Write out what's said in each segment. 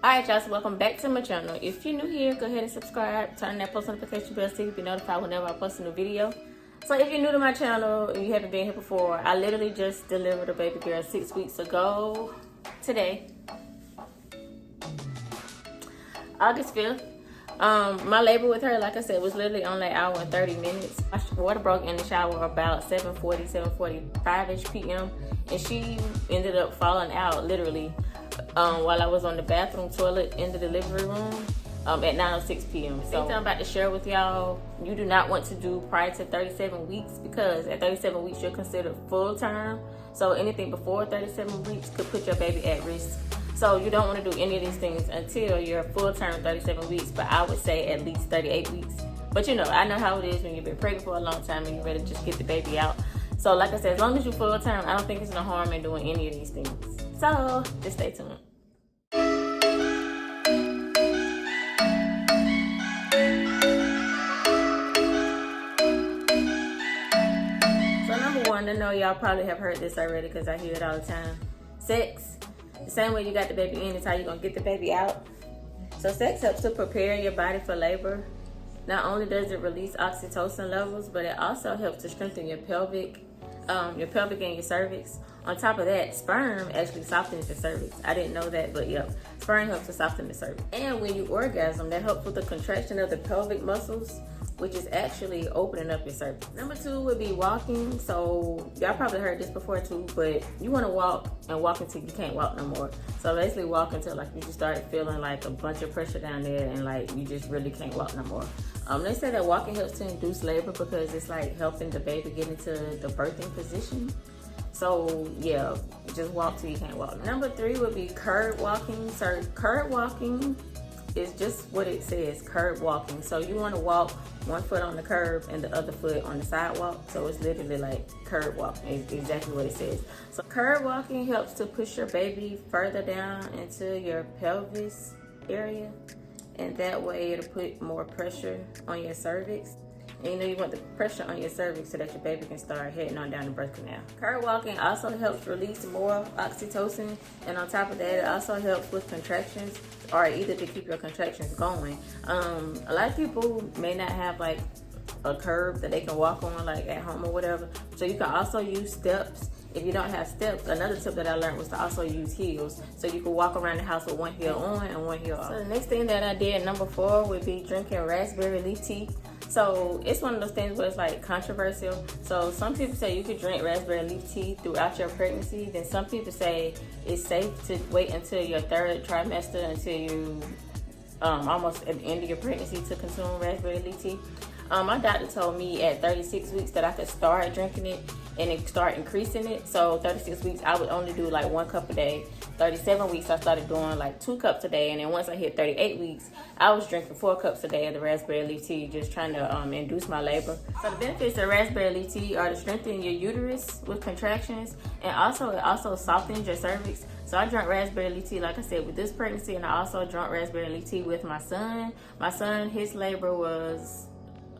Alright y'all, so welcome back to my channel. If you're new here, go ahead and subscribe, turn on that post notification bell so you can be notified whenever I post a new video. So if you're new to my channel and you haven't been here before, I literally just delivered a baby girl 6 weeks ago today, August 5th. My labor with her, like I said, was literally only an hour and 30 minutes. My water broke in the shower about 7:45ish p.m. and she ended up falling out literally while I was on the bathroom toilet in the delivery room at 9:06 p.m. So I'm about to share with y'all, you do not want to do prior to 37 weeks because at 37 weeks you're considered full term. So anything before 37 weeks could put your baby at risk. So you don't want to do any of these things until you're full term 37 weeks, but I would say at least 38 weeks. But you know, I know how it is when you've been pregnant for a long time and you're ready to just get the baby out. So like I said, as long as you're full term, I don't think it's no harm in doing any of these things. So just stay tuned. So number one, I know y'all probably have heard this already because I hear it all the time. Sex, the same way you got the baby in is how you're going to get the baby out. So sex helps to prepare your body for labor. Not only does it release oxytocin levels, but it also helps to strengthen your pelvic and your cervix. On top of that, sperm actually softens your cervix. I didn't know that, but yep, sperm helps to soften the cervix. And when you orgasm, that helps with the contraction of the pelvic muscles, which is actually opening up your cervix. Number two would be walking. So y'all probably heard this before too, but you want to walk and walk until you can't walk no more. So basically walk until like you just start feeling like a bunch of pressure down there and like you just really can't walk no more. They say that walking helps to induce labor because it's like helping the baby get into the birthing position. So yeah, just walk till you can't walk. Number three would be curb walking. So curb walking is just what it says, curb walking. So you want to walk one foot on the curb and the other foot on the sidewalk. So it's literally like curb walking, is exactly what it says. So curb walking helps to push your baby further down into your pelvis area, and that way it'll put more pressure on your cervix. And you know you want the pressure on your cervix so that your baby can start heading on down the birth canal. Curb walking also helps release more oxytocin, and on top of that, it also helps with contractions, or either to keep your contractions going. A lot of people may not have like a curb that they can walk on like at home or whatever, so you can also use steps. If you don't have steps, another tip that I learned was to also use heels, so you can walk around the house with one heel on and one heel off. So the next thing that I did, number four, would be drinking raspberry leaf tea. So it's one of those things where it's like controversial. So some people say you could drink raspberry leaf tea throughout your pregnancy. Then some people say it's safe to wait until your third trimester, until you almost at the end of your pregnancy, to consume raspberry leaf tea. My doctor told me at 36 weeks that I could start drinking it and start increasing it. So 36 weeks, I would only do like 1 cup a day. 37 weeks, I started doing like 2 cups a day. And then once I hit 38 weeks, I was drinking 4 cups a day of the raspberry leaf tea, just trying to induce my labor. So the benefits of raspberry leaf tea are to strengthen your uterus with contractions, and also it also softens your cervix. So I drank raspberry leaf tea, like I said, with this pregnancy, and I also drank raspberry leaf tea with my son. My son, his labor was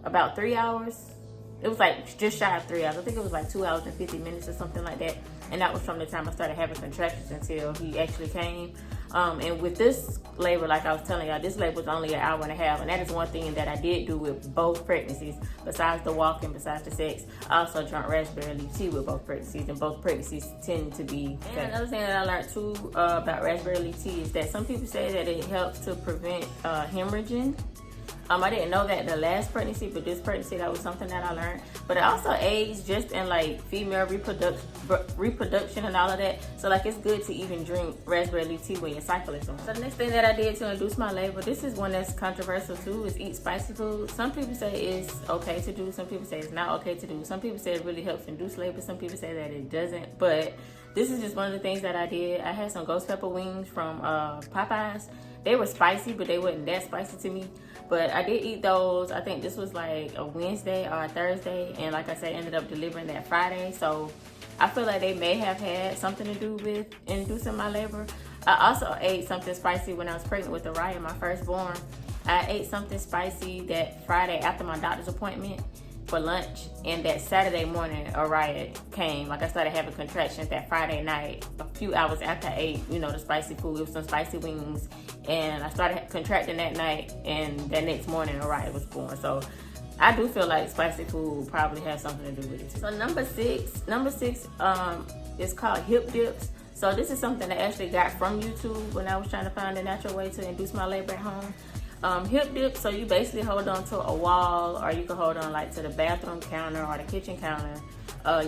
about 3 hours. It was like just shy of 3 hours. I think it was like 2 hours and 50 minutes or something like that. And that was from the time I started having contractions until he actually came. And with this labor, like I was telling y'all, this labor was only an hour and a half. And that is one thing that I did do with both pregnancies. Besides the walking, besides the sex, I also drank raspberry leaf tea with both pregnancies. And both pregnancies tend to be okay. And another thing that I learned too about raspberry leaf tea is that some people say that it helps to prevent hemorrhaging. I didn't know that the last pregnancy, but this pregnancy, that was something that I learned. But it also aids just in like female reproduction and all of that. So like it's good to even drink raspberry leaf tea when your cycle is on. So the next thing that I did to induce my labor, this is one that's controversial too, is eat spicy food. Some people say it's okay to do, some people say it's not okay to do. Some people say it really helps induce labor, some people say that it doesn't. But this is just one of the things that I did. I had some ghost pepper wings from Popeyes. They were spicy, but they wasn't that spicy to me. But I did eat those. I think this was like a Wednesday or a Thursday. And like I said, ended up delivering that Friday. So I feel like they may have had something to do with inducing my labor. I also ate something spicy when I was pregnant with Araya, my firstborn. I ate something spicy that Friday after my doctor's appointment for lunch, and that Saturday morning Araya came. Like I started having contractions that Friday night, a few hours after I ate, you know, the spicy food. It was some spicy wings and I started contracting that night, and that next morning Orion was born. So I do feel like spicy food probably has something to do with it. So number six is called hip dips. So this is something I actually got from YouTube when I was trying to find a natural way to induce my labor at home. Hip dips, so you basically hold on to a wall, or you can hold on like to the bathroom counter or the kitchen counter.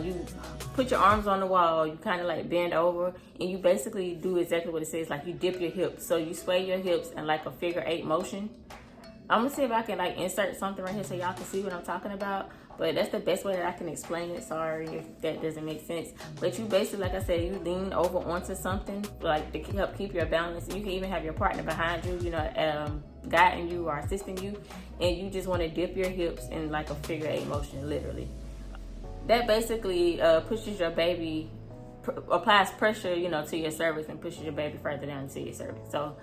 You put your arms on the wall, you kind of like bend over, and you basically do exactly what it says, like you dip your hips. So you sway your hips in like a figure 8 motion. I'm gonna see if I can like insert something right here so y'all can see what I'm talking about. But that's the best way that I can explain it. Sorry if that doesn't make sense. But you basically, like I said, you lean over onto something like to help keep your balance. You can even have your partner behind you, you know, guiding you or assisting you. And you just want to dip your hips in like a figure 8 motion, literally. That basically pushes your baby, applies pressure, you know, to your cervix and pushes your baby further down into your cervix. So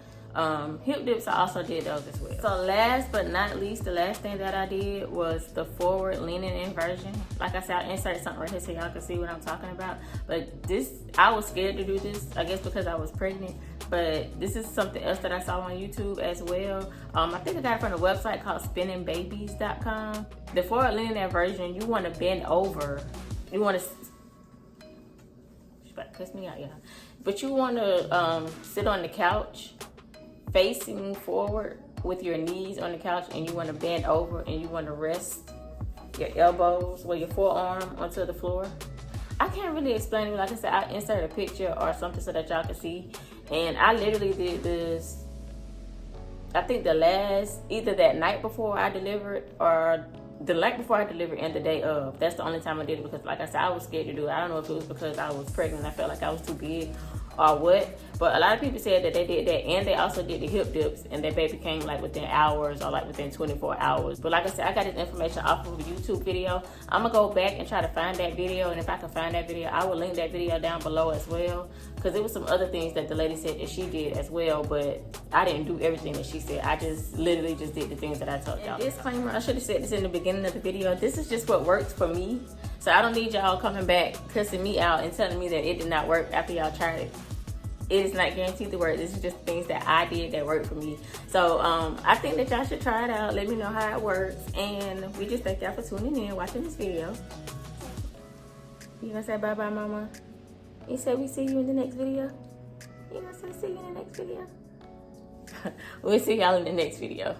hip dips, I also did those as well. So last but not least, the last thing that I did was the forward leaning inversion. Like I said, I inserted something right here so y'all can see what I'm talking about. But this, I was scared to do this, I guess because I was pregnant. But this is something else that I saw on YouTube as well. I think I got it from a website called spinningbabies.com. The forward leaning inversion, you want to bend over. You want to, she's about to cuss me out, y'all. But you want to sit on the couch facing forward with your knees on the couch, and you want to bend over, and you want to rest your elbows or your forearm onto the floor. I can't really explain it. Like I said, I insert a picture or something so that y'all can see. And I literally did this, I think either that night before I delivered or the night before I delivered and the day of. That's the only time I did it because, like I said, I was scared to do it. I don't know if it was because I was pregnant, I felt like I was too big or what. But a lot of people said that they did that, and they also did the hip dips, and their baby came like within hours or like within 24 hours. But like I said, I got this information off of a YouTube video. I'm gonna go back and try to find that video, and if I can find that video, I will link that video down below as well, because there was some other things that the lady said that she did as well, but I didn't do everything that she said. I just literally just did the things that I told y'all. Disclaimer, I should have said this in the beginning of the video. This is just what worked for me, so I don't need y'all coming back cussing me out and telling me that it did not work after y'all tried it. It is not guaranteed to work. This is just things that I did that worked for me. So I think that y'all should try it out. Let me know how it works. And we just thank y'all for tuning in, watching this video. You gonna say bye-bye, mama? You said we see you in the next video? You gonna say see you in the next video? We'll see y'all in the next video.